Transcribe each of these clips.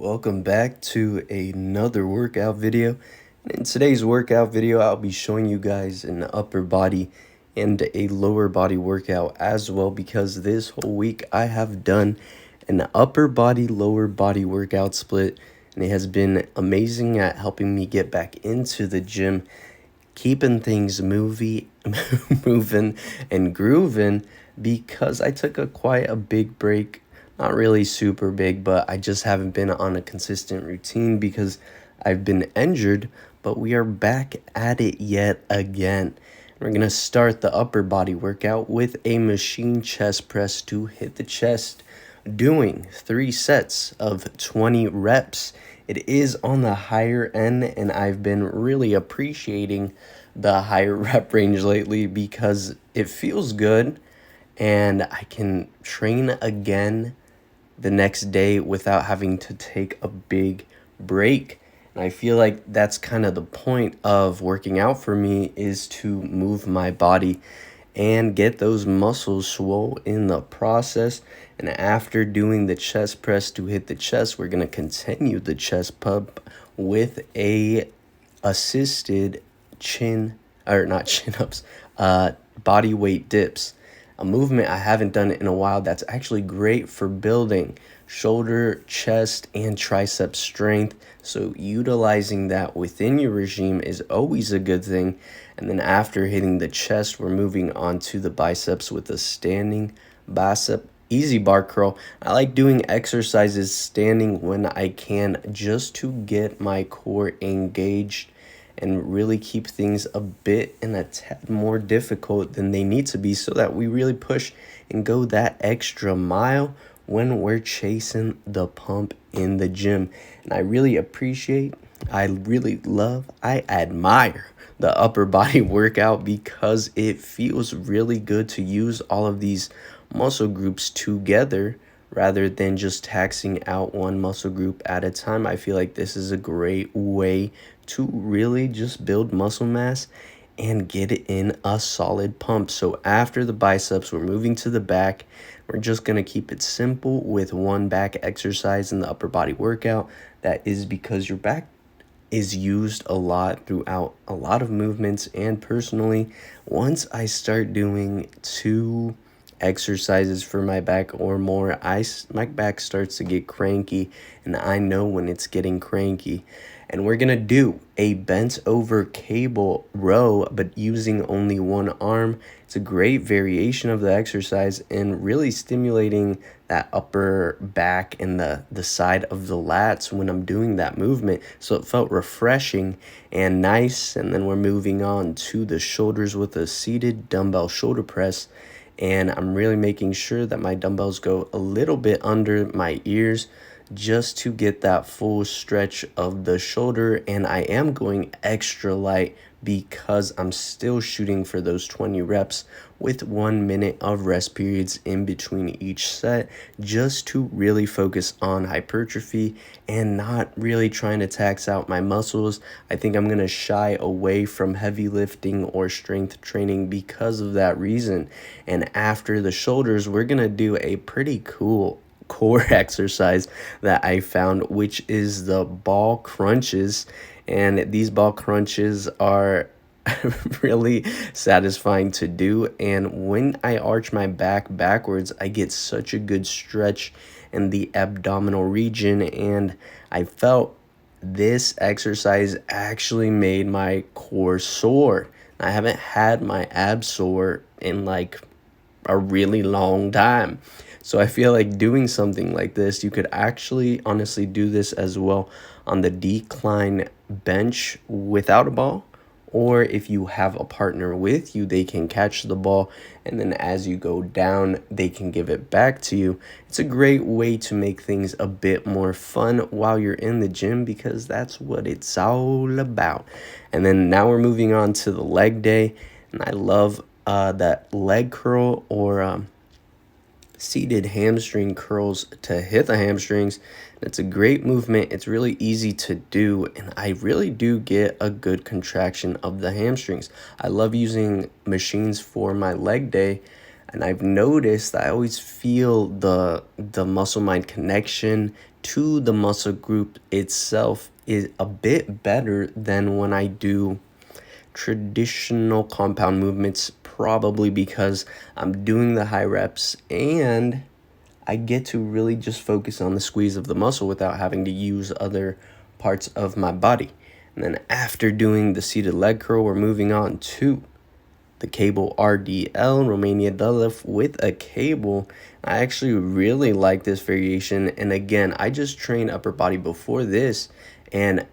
Welcome back to another workout video. In today's workout video, I'll be showing you guys an upper body and a lower body workout as well, because this whole week I have done an upper body, lower body workout split, and it has been amazing at helping me get back into the gym, keeping things moving and grooving, because I took quite a big break. Not really super big, but I just haven't been on a consistent routine because I've been injured. But we are back at it yet again. We're going to start the upper body workout with a machine chest press to hit the chest, doing 3 sets of 20 reps. It is on the higher end, and I've been really appreciating the higher rep range lately because it feels good and I can train again the next day without having to take a big break. And I feel like that's kind of the point of working out for me, is to move my body and get those muscles swole in the process. And after doing the chest press to hit the chest, we're going to continue the chest pump with a assisted body weight dips. A movement I haven't done in a while that's actually great for building shoulder, chest, and tricep strength. So utilizing that within your regime is always a good thing. And then after hitting the chest, we're moving on to the biceps with a standing bicep easy bar curl. I like doing exercises standing when I can, just to get my core engaged and really keep things a bit and a tad more difficult than they need to be, so that we really push and go that extra mile when we're chasing the pump in the gym. And I really appreciate, I admire the upper body workout, because it feels really good to use all of these muscle groups together rather than just taxing out one muscle group at a time. I feel like this is a great way to really just build muscle mass and get it in a solid pump. So after the biceps, we're moving to the back. We're just going to keep it simple with one back exercise in the upper body workout. That is because your back is used a lot throughout a lot of movements. And personally, once I start doing 2 exercises for my back or more, my back starts to get cranky, and I know when it's getting cranky. And we're gonna do a bent over cable row, but using only one arm. It's a great variation of the exercise and really stimulating that upper back and the side of the lats when I'm doing that movement. So it felt refreshing and nice. And then we're moving on to the shoulders with a seated dumbbell shoulder press. And I'm really making sure that my dumbbells go a little bit under my ears, just to get that full stretch of the shoulder. And I am going extra light because I'm still shooting for those 20 reps with 1 minute of rest periods in between each set, just to really focus on hypertrophy and not really trying to tax out my muscles. I think I'm going to shy away from heavy lifting or strength training because of that reason. And after the shoulders, we're going to do a pretty cool core exercise that I found, which is the ball crunches. And these ball crunches are really satisfying to do. And when I arch my back backwards, I get such a good stretch in the abdominal region. And I felt this exercise actually made my core sore. I haven't had my abs sore in like a really long time. So I feel like doing something like this, you could actually honestly do this as well on the decline bench without a ball. Or if you have a partner with you, they can catch the ball, and then as you go down, they can give it back to you. It's a great way to make things a bit more fun while you're in the gym, because that's what it's all about. And then now we're moving on to the leg day, and I love that leg curl or seated hamstring curls to hit the hamstrings. It's a great movement. It's really easy to do, and I really do get a good contraction of the hamstrings. I love using machines for my leg day And I've noticed that I always feel the muscle mind connection to the muscle group itself is a bit better than when I do traditional compound movements, probably because I'm doing the high reps and I get to really just focus on the squeeze of the muscle without having to use other parts of my body. And then after doing the seated leg curl, we're moving on to the cable RDL, Romanian deadlift with a cable. I actually really like this variation. And again, I just trained upper body before this, and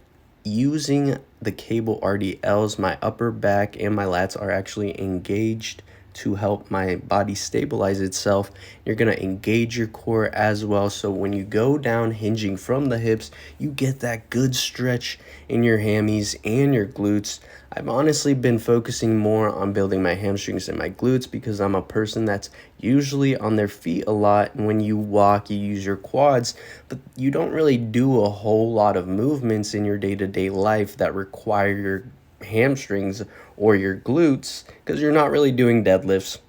using the cable RDLs, my upper back and my lats are actually engaged to help my body stabilize itself. You're going to engage your core as well. So when you go down hinging from the hips, you get that good stretch in your hammies and your glutes. I've honestly been focusing more on building my hamstrings and my glutes because I'm a person that's usually on their feet a lot. And when you walk, you use your quads, but you don't really do a whole lot of movements in your day-to-day life that require your hamstrings or your glutes because you're not really doing deadlifts.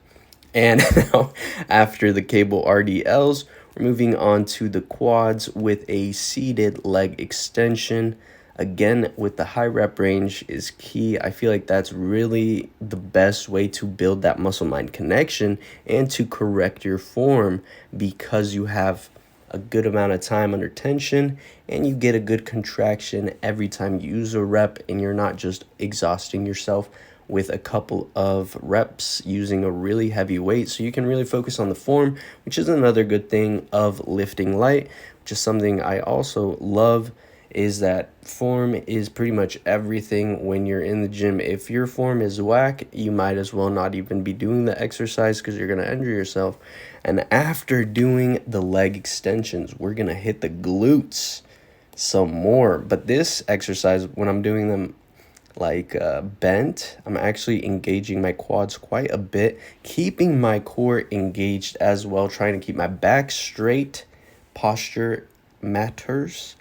And now after the cable RDLs, we're moving on to the quads with a seated leg extension. Again, with the high rep range is key. I feel like that's really the best way to build that muscle mind connection and to correct your form because you have a good amount of time under tension and you get a good contraction every time you use a rep, and you're not just exhausting yourself with a couple of reps using a really heavy weight. So you can really focus on the form, which is another good thing of lifting light, which is something I also love, is that form is pretty much everything when you're in the gym. If your form is whack, you might as well not even be doing the exercise because you're going to injure yourself. And after doing the leg extensions, we're going to hit the glutes some more. But this exercise, when I'm doing them like bent, I'm actually engaging my quads quite a bit, keeping my core engaged as well, trying to keep my back straight. Posture matters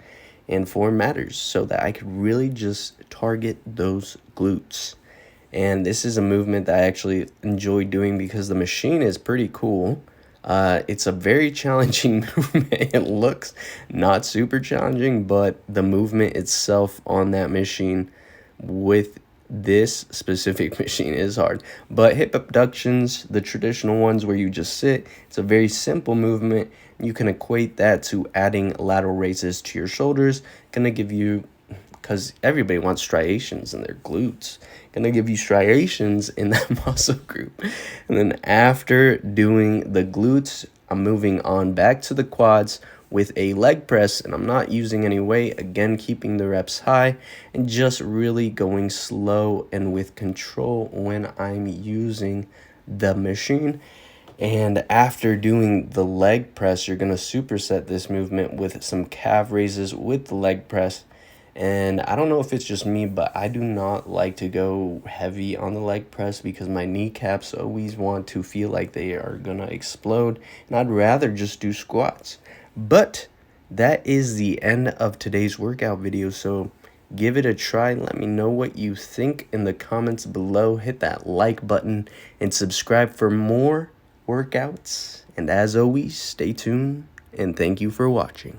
and form matters, so that I could really just target those glutes. And this is a movement that I actually enjoy doing because the machine is pretty cool. It's a very challenging movement. It looks not super challenging, but the movement itself on that machine with this specific machine is hard. But hip abductions, the traditional ones where you just sit, it's a very simple movement. You can equate that to adding lateral raises to your shoulders. Gonna give you, because everybody wants striations in their glutes, gonna give you striations in that muscle group. And then after doing the glutes, I'm moving on back to the quads with a leg press, and I'm not using any weight, again keeping the reps high and just really going slow and with control when I'm using the machine. And after doing the leg press, you're going to superset this movement with some calf raises with the leg press. And I don't know if it's just me, but I do not like to go heavy on the leg press because my kneecaps always want to feel like they are going to explode. And I'd rather just do squats. But that is the end of today's workout video. So give it a try. Let me know what you think in the comments below. Hit that like button and subscribe for more workouts. And as always, stay tuned and thank you for watching.